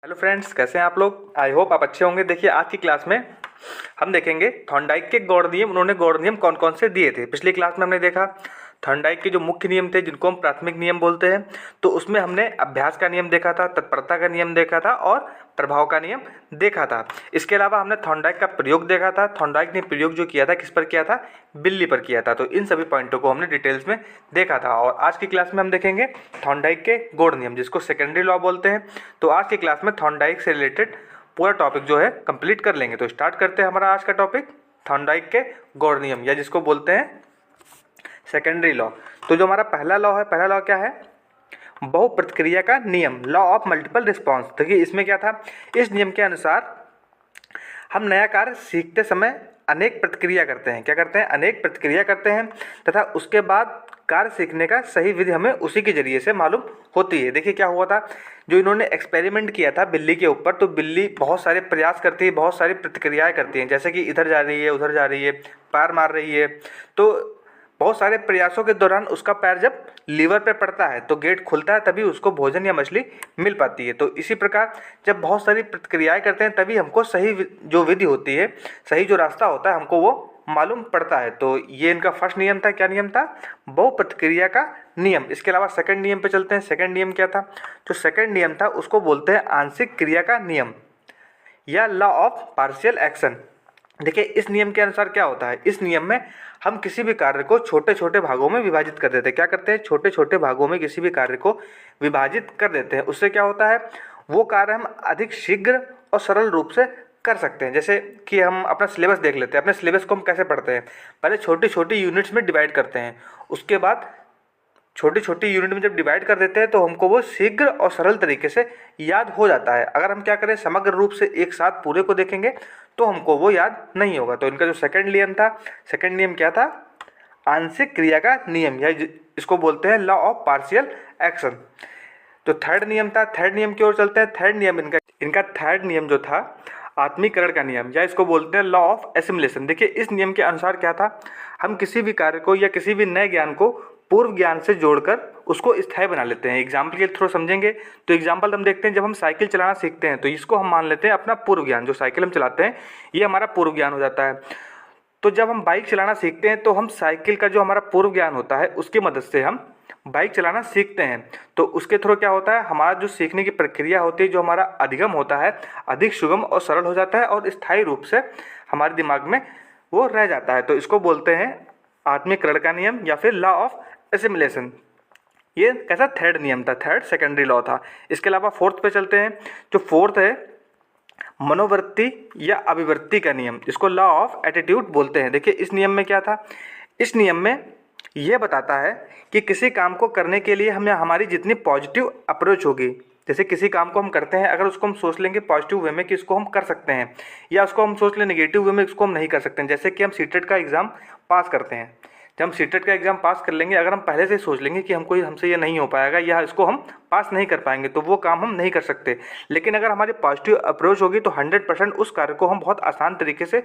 Hello friends, कैसे हैं आप लोग। आई होप आप अच्छे होंगे। देखिए, आज की क्लास में हम देखेंगे थॉर्नडाइक के गौड़ नियम। उन्होंने गौड़ नियम कौन कौन से दिए थे। पिछली क्लास में हमने देखा थॉर्नडाइक के जो मुख्य नियम थे, जिनको हम प्राथमिक नियम बोलते हैं। तो उसमें हमने अभ्यास का नियम देखा था, तत्परता का नियम देखा था और प्रभाव का नियम देखा था। इसके अलावा हमने थॉर्नडाइक का प्रयोग देखा था। थॉर्नडाइक ने प्रयोग जो किया था, किस पर किया था? बिल्ली पर किया था। तो इन सभी पॉइंटों को हमने डिटेल्स में देखा था। और आज की क्लास में हम देखेंगे थॉर्नडाइक के गौड़ नियम, जिसको सेकेंडरी लॉ बोलते हैं। तो आज की क्लास में थॉर्नडाइक से रिलेटेड पूरा टॉपिक जो है कंप्लीट कर लेंगे। तो स्टार्ट करते हैं हमारा आज का टॉपिक, थॉर्नडाइक के गौड़ नियम, या जिसको बोलते हैं सेकेंडरी लॉ। तो जो हमारा पहला लॉ है, पहला लॉ क्या है? बहुप्रतिक्रिया का नियम, लॉ ऑफ मल्टीपल रिस्पॉन्स। देखिए, इसमें क्या था? इस नियम के अनुसार हम नया कार्य सीखते समय अनेक प्रतिक्रिया करते हैं। क्या करते हैं? अनेक प्रतिक्रिया करते हैं, तथा उसके बाद कार्य सीखने का सही विधि हमें उसी के जरिए से मालूम होती है। देखिए, क्या हुआ था, जो इन्होंने एक्सपेरिमेंट किया था बिल्ली के ऊपर, तो बिल्ली बहुत सारे प्रयास करती है, बहुत सारी प्रतिक्रियाएं करती हैं, जैसे कि इधर जा रही है, उधर जा रही है, पैर मार रही है। तो बहुत सारे प्रयासों के दौरान उसका पैर जब लीवर पे पड़ता है तो गेट खुलता है, तभी उसको भोजन या मछली मिल पाती है। तो इसी प्रकार जब बहुत सारी प्रतिक्रियाएं करते हैं, तभी हमको सही जो विधि होती है, सही जो रास्ता होता है, हमको वो मालूम पड़ता है। तो ये इनका फर्स्ट नियम था। क्या नियम था? बहुप्रतिक्रिया का नियम। इसके अलावा सेकंड नियम पे चलते हैं। सेकंड नियम क्या था? जो सेकंड नियम था उसको बोलते हैं आंशिक क्रिया का नियम, या लॉ ऑफ पार्शियल एक्शन। देखिए, इस नियम के अनुसार क्या होता है? इस नियम में हम किसी भी कार्य को छोटे छोटे भागों में विभाजित कर देते हैं। क्या करते हैं? छोटे छोटे भागों में किसी भी कार्य को विभाजित कर देते हैं। उससे क्या होता है? वो कार्य हम अधिक शीघ्र और सरल रूप से कर सकते हैं। जैसे कि हम अपना सिलेबस देख लेते हैं। अपने सिलेबस को हम कैसे पढ़ते हैं? पहले छोटी छोटी यूनिट्स में डिवाइड करते हैं, उसके बाद छोटी छोटी यूनिट में जब डिवाइड कर देते हैं तो हमको वो शीघ्र और सरल तरीके से याद हो जाता है। अगर हम क्या करें, समग्र रूप से एक साथ पूरे को देखेंगे तो हमको वो याद नहीं होगा। तो इनका जो सेकंड नियम था, सेकंड नियम क्या था? आंशिक क्रिया का नियम, या इसको बोलते हैं लॉ ऑफ पार्शियल एक्शन। तो थर्ड नियम था। थर्ड नियम की ओर चलते हैं। थर्ड नियम इनका इनका थर्ड नियम जो था, आत्मीकरण का नियम, या इसको बोलते हैं लॉ ऑफ एसिमुलेशन। देखिए, इस नियम के अनुसार क्या था? हम किसी भी कार्य को या किसी भी नए ज्ञान को पूर्व ज्ञान से जोड़कर उसको स्थायी बना लेते हैं। एग्जाम्पल के थ्रू समझेंगे तो एग्जाम्पल हम देखते हैं, जब हम साइकिल चलाना सीखते हैं तो इसको हम मान लेते हैं अपना पूर्व ज्ञान। जो साइकिल हम चलाते हैं ये हमारा पूर्व ज्ञान हो जाता है। तो जब हम बाइक चलाना सीखते हैं तो हम साइकिल का जो हमारा पूर्व ज्ञान होता है उसकी मदद से हम बाइक चलाना सीखते हैं। तो उसके थ्रू क्या होता है? हमारा जो सीखने की प्रक्रिया होती है, जो हमारा अधिगम होता है, अधिक सुगम और सरल हो जाता है और स्थायी रूप से हमारे दिमाग में वो रह जाता है। तो इसको बोलते हैं आत्मीकरण का नियम, या फिर लॉ ऑफ एसिमुलेशन। ये कैसा थर्ड नियम था, थर्ड सेकेंडरी लॉ था। इसके अलावा फोर्थ पे चलते हैं। जो फोर्थ है, मनोवृत्ति या अभिवृत्ति का नियम, इसको लॉ ऑफ एटीट्यूड बोलते हैं। देखिए, इस नियम में क्या था? इस नियम में यह बताता है कि किसी काम को करने के लिए हमें हमारी जितनी पॉजिटिव अप्रोच होगी, जैसे किसी काम को हम करते हैं, अगर उसको हम सोच लेंगे पॉजिटिव वे में कि इसको हम कर सकते हैं, या उसको हम सोच लें नेगेटिव वे में इसको हम नहीं कर सकते हैं। जैसे कि हम सीटेट का एग्ज़ाम पास करते हैं, जब हम सीटेट का एग्ज़ाम पास कर लेंगे, अगर हम पहले से ही सोच लेंगे कि हमसे ये नहीं हो पाएगा या इसको हम पास नहीं कर पाएंगे, तो वो काम हम नहीं कर सकते। लेकिन अगर हमारी पॉजिटिव अप्रोच होगी तो 100% उस कार्य को हम बहुत आसान तरीके से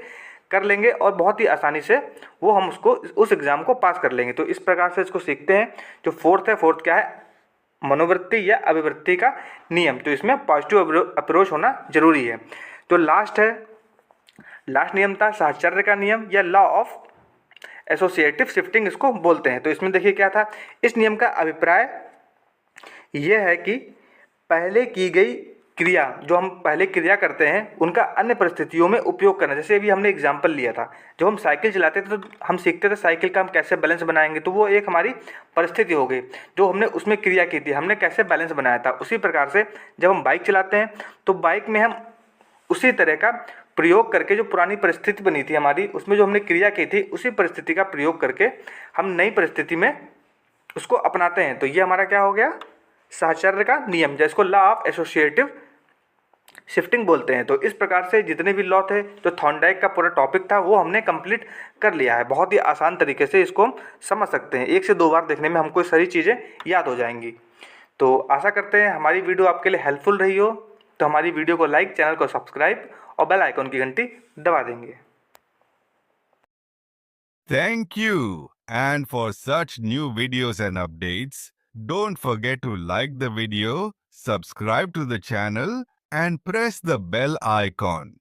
कर लेंगे और बहुत ही आसानी से वो हम उस एग्ज़ाम को पास कर लेंगे। तो इस प्रकार से इसको सीखते हैं। जो फोर्थ है, फोर्थ क्या है? मनोवृत्ति या अभिवृत्ति का नियम। तो इसमें पॉजिटिव अप्रोच होना जरूरी है। तो लास्ट है, लास्ट नियम था साहचर्य का नियम, या लॉ ऑफ एसोसिएटिव शिफ्टिंग इसको बोलते हैं। तो इसमें देखिए क्या था? इस नियम का अभिप्राय यह है कि पहले की गई क्रिया, जो हम पहले क्रिया करते हैं, उनका अन्य परिस्थितियों में उपयोग करना। जैसे अभी हमने एग्जाम्पल लिया था, जब हम साइकिल चलाते थे तो हम सीखते थे साइकिल का हम कैसे बैलेंस बनाएंगे, तो वो एक हमारी परिस्थिति हो गई जो हमने उसमें क्रिया की थी, हमने कैसे बैलेंस बनाया था। उसी प्रकार से जब हम बाइक चलाते हैं तो बाइक में हम उसी तरह का प्रयोग करके, जो पुरानी परिस्थिति बनी थी हमारी, उसमें जो हमने क्रिया की थी, उसी परिस्थिति का प्रयोग करके हम नई परिस्थिति में उसको अपनाते हैं। तो ये हमारा क्या हो गया? साहचर्य का नियम, जिसको लॉ ऑफ एसोसिएटिव शिफ्टिंग बोलते हैं। तो इस प्रकार से जितने भी लॉ थे, जो थॉर्नडाइक का पूरा टॉपिक था, वो हमने कंप्लीट कर लिया है। बहुत ही आसान तरीके से इसको हम समझ सकते हैं। 1 से 2 बार देखने में हमको सारी चीज़ें याद हो जाएंगी। तो आशा करते हैं हमारी वीडियो आपके लिए हेल्पफुल रही हो। तो हमारी वीडियो को लाइक, चैनल को सब्सक्राइब और बेल आइकन की घंटी दबा देंगे। Thank you. And for such new videos and updates, don't forget to like the video, subscribe to the channel and press the bell icon.